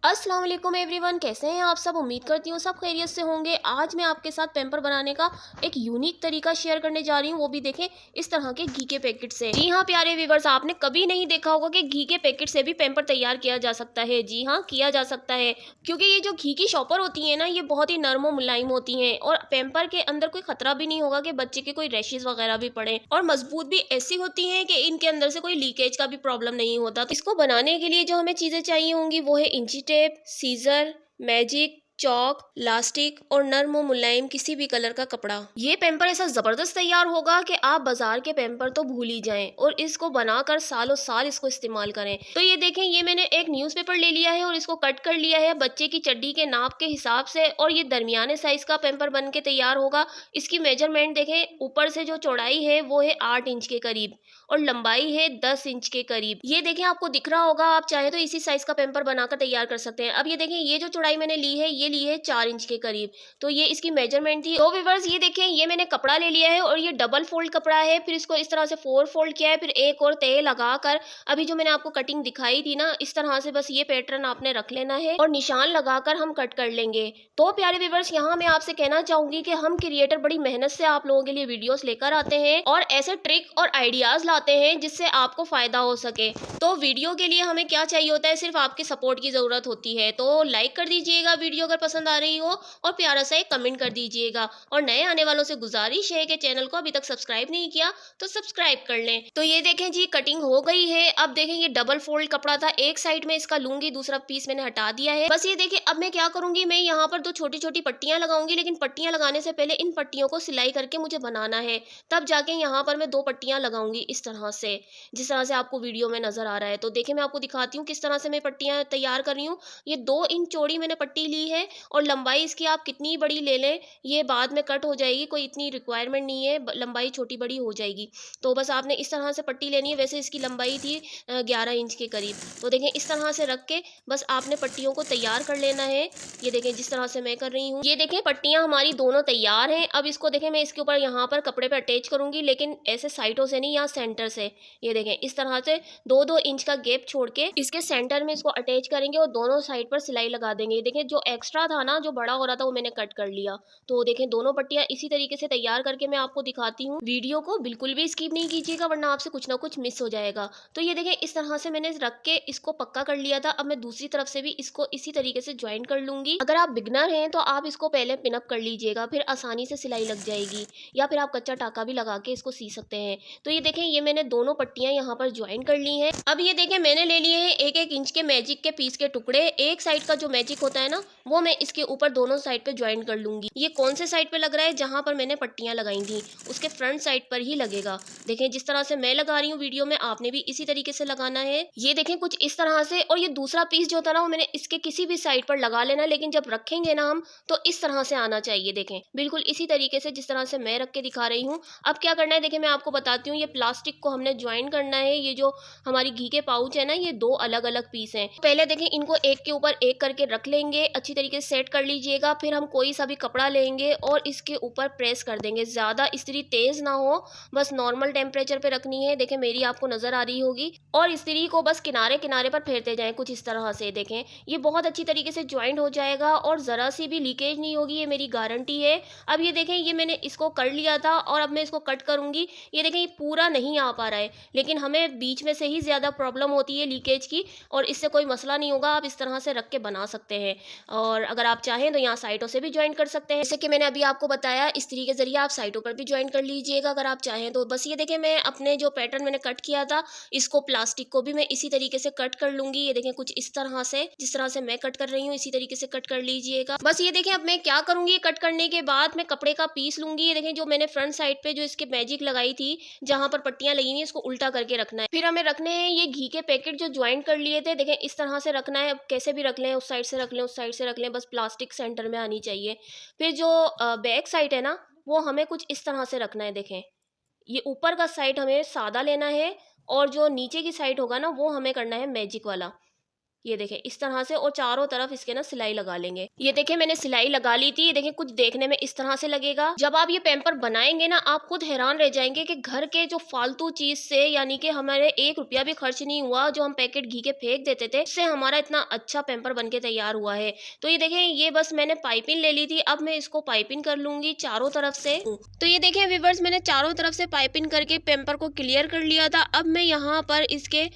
अस्सलाम वालेकुम एवरीवन, कैसे हैं आप सब। उम्मीद करती हूँ सब खैरियत से होंगे। आज मैं आपके साथ पेम्पर बनाने का एक यूनिक तरीका शेयर करने जा रही हूँ, वो भी देखें इस तरह के घी के पैकेट से। जी हाँ प्यारे व्यूवर्स, आपने कभी नहीं देखा होगा कि घी के पैकेट से भी पेम्पर तैयार किया जा सकता है। जी हाँ, किया जा सकता है, क्योंकि ये जो घी की शॉपर होती है ना, ये बहुत ही नरम और मुलायम होती हैं और पेम्पर के अंदर कोई खतरा भी नहीं होगा कि बच्चे के कोई रैशेज वगैरह भी पड़े, और मजबूत भी ऐसी होती हैं कि इनके अंदर से कोई लीकेज का भी प्रॉब्लम नहीं होता। तो इसको बनाने के लिए जो हमें चीजें चाहिए होंगी वो है इंची टेप, सीजर, मैजिक, चौक, लास्टिक और नर्म और मुलायम किसी भी कलर का कपड़ा। ये पेम्पर ऐसा जबरदस्त तैयार होगा कि आप बाजार के पेम्पर तो भूल ही जाएं और इसको बनाकर सालों साल इसको इस्तेमाल करें। तो ये देखें, ये मैंने एक न्यूज़पेपर ले लिया है और इसको कट कर लिया है बच्चे की चड्डी के नाप के हिसाब से, और ये दरमियाने साइज का पेम्पर बन के तैयार होगा। इसकी मेजरमेंट देखें, ऊपर से जो चौड़ाई है वो है 8 इंच के करीब और लंबाई है 10 इंच के करीब। ये देखें, आपको दिख रहा होगा, आप चाहे तो इसी साइज का पेम्पर बनाकर तैयार कर सकते हैं। अब ये देखें, ये जो चौड़ाई मैंने ली है ये ली है 4 इंच के करीब, तो ये इसकी मेजरमेंट थी। तो व्यूअर्स ये देखें, ये मैंने कपड़ा ले लिया है और ये डबल फोल्ड कपड़ा है, फिर इसको इस तरह से 4 फोल्ड किया है, फिर एक और तय लगाकर अभी जो मैंने आपको कटिंग दिखाई थी ना, इस तरह से बस ये पैटर्न आपने रख लेना है और निशान लगाकर हम कट कर लेंगे। तो प्यारे व्यूअर्स, यहाँ मैं आपसे कहना चाहूंगी कि हम क्रिएटर बड़ी मेहनत से आप लोगों के लिए वीडियोस लेकर आते हैं और ऐसे ट्रिक और आइडियाज लाते हैं जिससे आपको फायदा हो सके। तो वीडियो के लिए हमें क्या चाहिए होता है, सिर्फ आपके सपोर्ट की जरूरत होती है। तो लाइक कर दीजिएगा वीडियो अगर पसंद आ रही हो, और प्यारा सा एक कमेंट कर दीजिएगा। और नए आने वालों से गुजारिश है कि चैनल को अभी तक सब्सक्राइब नहीं किया तो सब्सक्राइब कर लें। तो ये देखें जी, कटिंग हो गई है। अब देखें, ये डबल फोल्ड कपड़ा था, एक साइड में इसका लूंगी, दूसरा पीस मैंने हटा दिया है। बस ये देखें, अब मैं क्या करूंगी, मैं यहाँ पर 2 छोटी छोटी पट्टियां लगाऊंगी, लेकिन पट्टियां लगाने से पहले इन पट्टियों को सिलाई करके मुझे बनाना है। तब जाके यहाँ पर मैं 2 पट्टियां लगाऊंगी इस तरह से, जिस तरह से आपको वीडियो में नजर आ रहा है। तो देखिए, मैं आपको दिखाती हूँ किस तरह से मैं पट्टियां तैयार कर रही हूँ। ये 2 इंच चौड़ी मैंने पट्टी ली है और लंबाई इसकी आप कितनी बड़ी ले लें, ये बाद में कट हो जाएगी, कोई इतनी रिक्वायरमेंट नहीं है, लंबाई छोटी बड़ी हो जाएगी। तो बस आपने इस तरह से पट्टी लेनी है। वैसे इसकी लंबाई थी 11 इंच के करीब। तो देखें, इस तरह से रख के बस आपने पट्टियों को तैयार कर लेना है। ये देखें, जिस तरह से मैं कर रही हूँ। ये देखें, पट्टियां हमारी दोनों तैयार हैं। अब इसको देखें, मैं इसके ऊपर यहाँ पर कपड़े पर अटैच करूंगी, लेकिन ऐसे साइडों से नहीं, यहाँ सेंटर से। ये देखें, इस तरह से 2-2 इंच का गैप छोड़ के इसके सेंटर में इसको अटैच करेंगे और दोनों साइड पर सिलाई लगा देंगे। ये देखें, जो एक्स्ट्रा था ना, जो बड़ा हो रहा था, वो मैंने कट कर लिया। तो देखें, दोनों पट्टियां इसी तरीके से तैयार करके मैं आपको दिखाती हूँ। वीडियो को बिल्कुल भी स्किप नहीं कीजिएगा, वरना आपसे कुछ ना कुछ मिस हो जाएगा। तो ये देखें, इस तरह से मैंने रख के इसको पक्का कर लिया था। अब मैं दूसरी तरफ से भी इसको इसी तरीके से ज्वाइन कर लूंगी। अगर आप बिगनर हैं तो आप इसको पहले पिनअप कर लीजिएगा, फिर आसानी से सिलाई लग जाएगी, या फिर आप कच्चा टाका भी लगा के इसको सी सकते हैं। तो ये देखें, ये मैंने दोनों पट्टियां यहाँ पर ज्वाइन कर ली हैं। अब ये देखें, मैंने ले लिए हैं 1-1 इंच के मैजिक के पीस के टुकड़े। एक साइड का जो मैजिक होता है ना, वो मैं इसके ऊपर दोनों साइड पे ज्वाइन कर लूंगी। ये कौन से साइड पे लग रहा है, जहां पर मैंने पट्टियां लगाई थी उसके फ्रंट साइड पर ही लगेगा। देखें, जिस तरह से मैं लगा रही हूँ वीडियो में, आपने भी इसी तरीके से लगाना है। ये देखें, कुछ इस तरह से। और ये दूसरा पीस जो था ना, वो मैंने इसके किसी भी साइड पर लगा लेना, लेकिन जब रखेंगे ना हम, तो इस तरह से आना चाहिए। देखें, बिल्कुल इसी तरीके से जिस तरह से मैं रख के दिखा रही हूँ। अब क्या करना है, देखें मैं आपको बताती हूँ। ये प्लास्टिक को हमने ज्वाइन करना है। ये जो हमारी घी के पाउच है ना, ये 2 अलग अलग पीस हैं। पहले देखें, इनको एक के ऊपर एक करके रख लेंगे, अच्छी तरीके से सेट कर लीजिएगा। फिर हम कोई सा भी कपड़ा लेंगे और इसके ऊपर प्रेस कर देंगे। ज्यादा इस्त्री तेज ना हो, बस नॉर्मल टेम्परेचर पे रखनी है। देखें, मेरी आपको नजर आ रही होगी। और इस्त्री को बस किनारे किनारे पर फेरते जाएं, कुछ इस तरह से। देखें, ये बहुत अच्छी तरीके से ज्वाइंट हो जाएगा और जरा सी भी लीकेज नहीं होगी, ये मेरी गारंटी है। अब ये देखें, ये मैंने इसको कर लिया था और अब मैं इसको कट करूंगी। ये देखें, ये पूरा नहीं आ पा रहा है, लेकिन हमें बीच में से ही ज्यादा प्रॉब्लम होती है लीकेज की, और इससे कोई मसला नहीं होगा। आप इस तरह से रख के बना सकते हैं, और अगर आप चाहें तो यहाँ साइडों से भी ज्वाइन कर सकते हैं, जैसे कि मैंने अभी आपको बताया। इस्त्री के जरिए आप साइडों पर भी ज्वाइन कर लीजिएगा अगर आप चाहें तो। बस ये देखें, मैं अपने जो पैटर्न मैंने कट किया था, इसको प्लास्टिक को भी मैं इसी तरीके से कट कर लूंगी। ये देखें, कुछ इस तरह से, जिस तरह से मैं कट कर रही हूँ इसी तरीके से कट कर लीजिएगा। बस ये देखें, अब मैं क्या करूंगी, कट करने के बाद मैं कपड़े का पीस लूंगी। ये देखें, जो मैंने फ्रंट साइड पे जो इसके मैजिक लगाई थी, जहां पर पट्टियां लगी हुई, इसको उल्टा करके रखना है। फिर हमें रखने हैं ये घी के पैकेट जो ज्वाइन कर लिए थे। देखें, इस तरह से रखना है। कैसे भी रख लें, उस साइड से रख लें, उस साइड से रख लें, बस प्लास्टिक सेंटर में आनी चाहिए। फिर जो बैक साइड है ना, वो हमें कुछ इस तरह से रखना है। देखें, ये ऊपर का साइड हमें सादा लेना है, और जो नीचे की साइड होगा ना, वो हमें करना है मैजिक वाला। ये देखें इस तरह से, और चारों तरफ इसके ना सिलाई लगा लेंगे। ये देखें मैंने सिलाई लगा ली थी। ये देखें कुछ देखने में इस तरह से लगेगा। जब आप ये पैम्पर बनाएंगे ना, आप खुद हैरान रह जाएंगे कि घर के जो फालतू चीज से, यानी कि हमारे 1 रुपया भी खर्च नहीं हुआ, जो हम पैकेट घी के फेंक देते थे, उससे हमारा इतना अच्छा पैम्पर बन के तैयार हुआ है। तो ये देखें, ये बस मैंने पाइपिंग ले ली थी। अब मैं इसको पाइपिंग कर लूंगी चारों तरफ से। तो ये देखें व्यूअर्स, मैंने चारों तरफ से पाइपिंग करके पैम्पर को क्लियर कर लिया था। अब मैं यहाँ पर इसके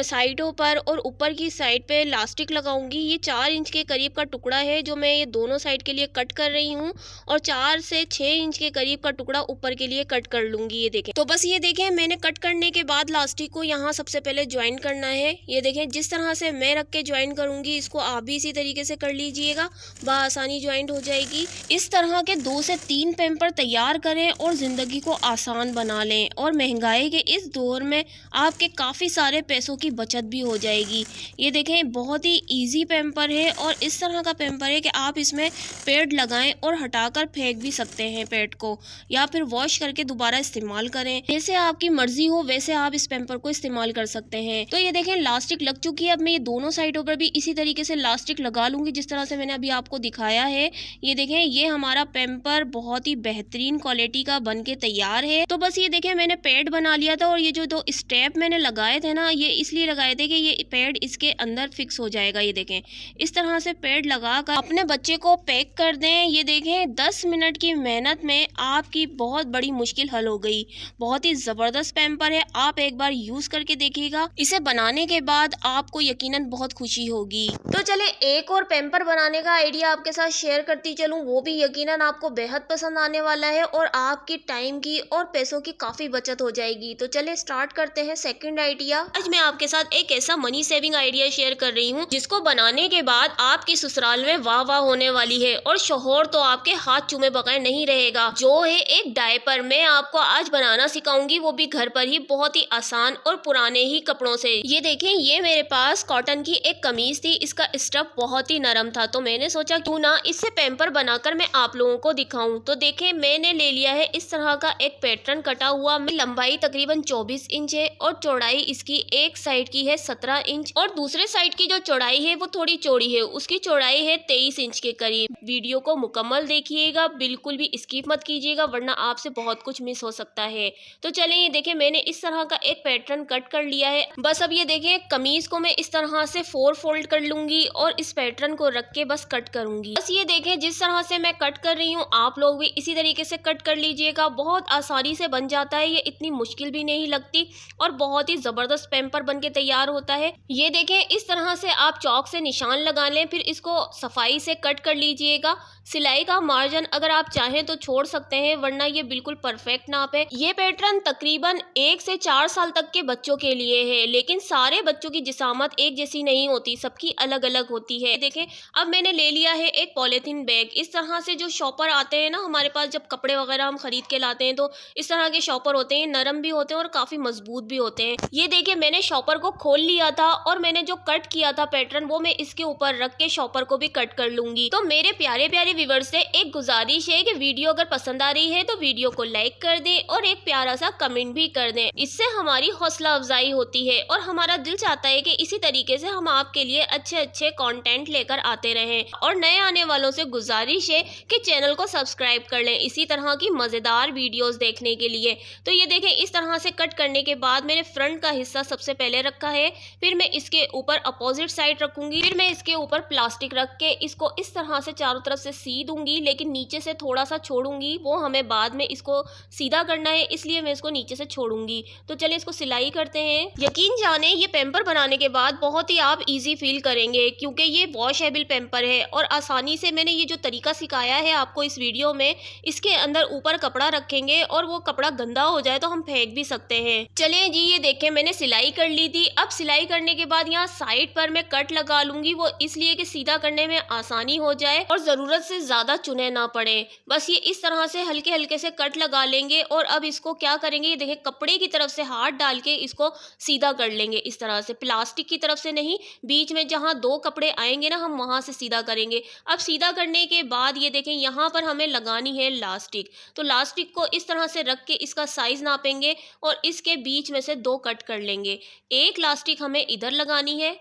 साइडों पर और ऊपर की साइड पे इलास्टिक लगाऊंगी। ये 4 इंच के करीब का टुकड़ा है जो मैं ये दोनों साइड के लिए कट कर रही हूँ, और 4 से 6 इंच के करीब का टुकड़ा ऊपर के लिए कट कर लूंगी। ये देखें, तो बस ये देखें मैंने कट करने के बाद इलास्टिक को यहाँ सबसे पहले ज्वाइन करना है। ये देखें जिस तरह से मैं रख के ज्वाइन करूंगी, इसको आप भी इसी तरीके से कर लीजिएगा, बआसानी ज्वाइंट हो जाएगी। इस तरह के 2 से 3 पैम्पर तैयार करें और जिंदगी को आसान बना लें, और महंगाई के इस दौर में आपके काफी सारे पैसों की बचत भी हो जाएगी। ये देखें बहुत ही इजी पैम्पर है, और इस तरह का पैम्पर है कि आप इसमें पैड लगाएं और हटाकर फेंक भी सकते हैं पैड को, या फिर वॉश करके दोबारा इस्तेमाल करें। जैसे आपकी मर्जी हो वैसे आप इस पैम्पर को इस्तेमाल कर सकते हैं। तो ये देखें इलास्टिक लग चुकी है। अब मैं ये दोनों साइडों पर भी इसी तरीके से इलास्टिक लगा लूंगी जिस तरह से मैंने अभी आपको दिखाया है। ये देखें ये हमारा पैम्पर बहुत ही बेहतरीन क्वालिटी का बन के तैयार है। तो बस ये देखें मैंने पैड बना लिया था, और ये जो 2 स्टेप मैंने लगाए थे ना, ये इसलिए लगाए थे कि ये पैड इसके अंदर फिक्स हो जाएगा। ये देखें इस तरह से पैड लगाकर अपने बच्चे को पैक कर दें। ये देखें 10 मिनट की मेहनत में आपकी बहुत बड़ी मुश्किल हल हो गई। बहुत ही जबरदस्त पैम्पर है, आप एक बार यूज करके देखिएगा। इसे बनाने के बाद आपको यकीनन बहुत खुशी होगी। तो चले एक और पैम्पर बनाने का आइडिया आपके साथ शेयर करती चलूं, वो भी यकीनन आपको बेहद पसंद आने वाला है, और आपकी टाइम की और पैसों की काफी बचत हो जाएगी। तो चले स्टार्ट करते हैं सेकंड आइडिया। आज मैं आपके साथ एक ऐसा मनी सेविंग आइडिया शेयर कर रही हूँ जिसको बनाने के बाद आपकी ससुराल में वाह वाह होने वाली है, और शौहर तो आपके हाथ चूमे बगैर नहीं रहेगा। जो है एक डायपर। मैं आपको आज बनाना सिखाऊंगी, वो भी घर पर ही, बहुत ही आसान और पुराने ही कपड़ों से। ये देखें ये मेरे पास कॉटन की एक कमीज थी, इसका स्टफ बहुत ही नरम था, तो मैंने सोचा क्यों ना इससे पैम्पर बनाकर मैं आप लोगों को दिखाऊं। तो देखें मैंने ले लिया है इस तरह का एक पैटर्न कटा हुआ। लंबाई तकरीबन 24 इंच है, और चौड़ाई इसकी एक साइड की है 17 इंच, और दूसरे साइड की जो चौड़ाई है वो थोड़ी चौड़ी है, उसकी चौड़ाई है 23 इंच के करीब। वीडियो को मुकम्मल देखिएगा, बिल्कुल भी स्किप मत कीजिएगा, वरना आपसे बहुत कुछ मिस हो सकता है। तो चलिए ये देखें मैंने इस तरह का एक पैटर्न कट कर लिया है। बस अब ये देखें कमीज को मैं इस तरह से 4 फोल्ड कर लूंगी, और इस पैटर्न को रख के बस कट करूंगी। बस ये देखें जिस तरह से मैं कट कर रही हूँ, आप लोग भी इसी तरीके से कट कर लीजिएगा। बहुत आसानी से बन जाता है, ये इतनी मुश्किल भी नहीं लगती, और बहुत ही जबरदस्त पैम्पर बन के तैयार होता है। ये देखें इस तरह से आप चौक से निशान लगा लें, फिर इसको सफाई से कट कर लीजिएगा। सिलाई का मार्जिन अगर आप चाहें तो छोड़ सकते हैं, वरना ये बिल्कुल परफेक्ट नाप है। ये पैटर्न तकरीबन 1 से 4 साल तक के बच्चों के लिए है, लेकिन सारे बच्चों की जिसामत एक जैसी नहीं होती, सबकी अलग अलग होती है। देखें अब मैंने ले लिया है एक पॉलीथीन बैग। इस तरह से जो शॉपर आते हैं ना हमारे पास, जब कपड़े वगैरह हम खरीद के लाते हैं, तो इस तरह के शॉपर होते हैं, नरम भी होते हैं और काफी मजबूत भी होते हैं। ये देखिए मैंने शॉपर को खोल लिया था, और मैंने जो कट किया था पैटर्न वो मैं इसके ऊपर रख के शॉपर को भी कट कर लूंगी। तो मेरे प्यारे प्यारे व्यूअर्स से एक गुजारिश है कि वीडियो अगर पसंद आ रही है तो वीडियो को लाइक कर दें, और एक प्यारा सा कमेंट भी कर दें। इससे हमारी हौसला अफजाई होती है, और हमारा दिल चाहता है कि इसी तरीके से हम आपके लिए अच्छे अच्छे कंटेंट लेकर आते रहें। और नए आने वालों से गुजारिश है कि चैनल को सब्सक्राइब कर लें इसी तरह की मजेदार वीडियोस देखने के लिए। तो ये देखें इस तरह से कट करने के बाद मैंने फ्रंट का हिस्सा सबसे पहले रखा है, फिर मैं इसके ऊपर अपोजिट साइड रखूंगी, फिर मैं इसके ऊपर प्लास्टिक रख के इसको इस तरह से चारों तरफ से सी दूंगी, लेकिन नीचे से थोड़ा सा छोड़ूंगी, वो हमें बाद में इसको सीधा करना है, इसलिए मैं इसको नीचे से छोड़ूंगी। तो चलिए इसको सिलाई करते हैं। यकीन जाने ये पैम्पर बनाने के बाद बहुत ही आप इजी फील करेंगे, क्योंकि ये वॉशेबल पैम्पर है, और आसानी से मैंने ये जो तरीका सिखाया है आपको इस वीडियो में, इसके अंदर ऊपर कपड़ा रखेंगे और वो कपड़ा गंदा हो जाए तो हम फेंक भी सकते हैं। चलिए जी ये देखें मैंने सिलाई कर ली थी। अब सिलाई करने के बाद यहाँ साइड पर मैं कट लगा लूंगी, वो इसलिए कि सीधा करने में आसानी हो जाए और जरूरत से ज्यादा चुने ना पड़े। बस ये इस तरह से हल्के हल्के से कट लगा लेंगे, और अब इसको क्या करेंगे, ये देखें कपड़े की तरफ से हाथ डाल के इसको सीधा कर लेंगे इस तरह से, प्लास्टिक की तरफ से नहीं, बीच में जहां 2 कपड़े आएंगे ना हम वहां से सीधा करेंगे। अब सीधा करने के बाद ये देखें यहाँ पर हमें लगानी है लास्टिक। तो लास्टिक को इस तरह से रख के इसका साइज नापेंगे और इसके बीच में से 2 कट कर लेंगे। एक लास्टिक हमें इधर लगानी है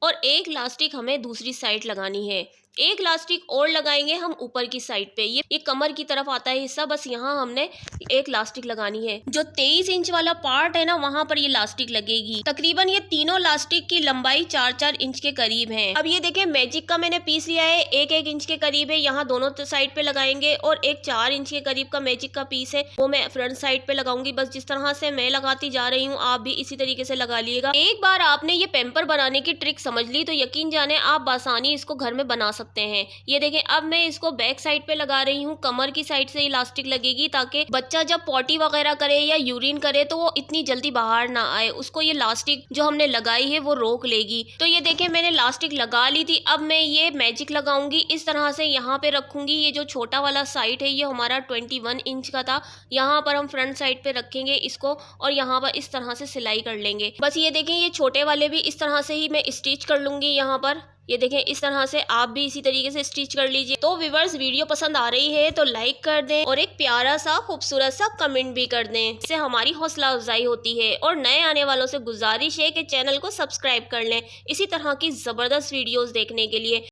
और एक इलास्टिक हमें दूसरी साइड लगानी है। एक इलास्टिक और लगाएंगे हम ऊपर की साइड पे। ये कमर की तरफ आता है हिस्सा, बस यहाँ हमने एक इलास्टिक लगानी है। जो 23 इंच वाला पार्ट है ना, वहां पर ये इलास्टिक लगेगी। तकरीबन ये तीनों इलास्टिक की लंबाई 4-4 इंच के करीब है। अब ये देखें, मैजिक का मैंने पीस लिया है, 1-1 इंच के करीब है, यहाँ दोनों साइड पे लगाएंगे। और एक 4 इंच के करीब का मैजिक का पीस है, वो मैं फ्रंट साइड पे लगाऊंगी। बस जिस तरह से मैं लगाती जा रही हूँ, आप भी इसी तरीके से लगा लिएगा। एक बार आपने ये पेम्पर बनाने की ट्रिक समझ ली तो यकीन जाने आप आसानी इसको घर में बना सकते हैं। ये देखें, अब मैं इसको बैक साइड पे लगा रही हूँ। कमर की साइड से इलास्टिक लगेगी ताकि बच्चा जब पॉटी वगैरह करे या यूरिन करे तो वो इतनी जल्दी बाहर ना आए, उसको ये इलास्टिक जो हमने लगाई है वो रोक लेगी। तो ये देखें, मैंने इलास्टिक लगा ली थी। अब मैं ये मैजिक लगाऊंगी, इस तरह से यहाँ पे रखूंगी। ये जो छोटा वाला साइड है ये हमारा 21 इंच का था, यहाँ पर हम फ्रंट साइड पे रखेंगे इसको और यहाँ पर इस तरह से सिलाई कर लेंगे। बस ये देखें, ये छोटे वाले भी इस तरह से ही मैं स्टिच कर लूंगी। यहाँ पर ये देखें, इस तरह से आप भी इसी तरीके से स्टिच कर लीजिए। तो व्यूअर्स, वीडियो पसंद आ रही है तो लाइक कर दें और एक प्यारा सा खूबसूरत सा कमेंट भी कर दें, इससे हमारी हौसला अफजाई होती है। और नए आने वालों से गुजारिश है कि चैनल को सब्सक्राइब कर लें इसी तरह की जबरदस्त वीडियोस देखने के लिए।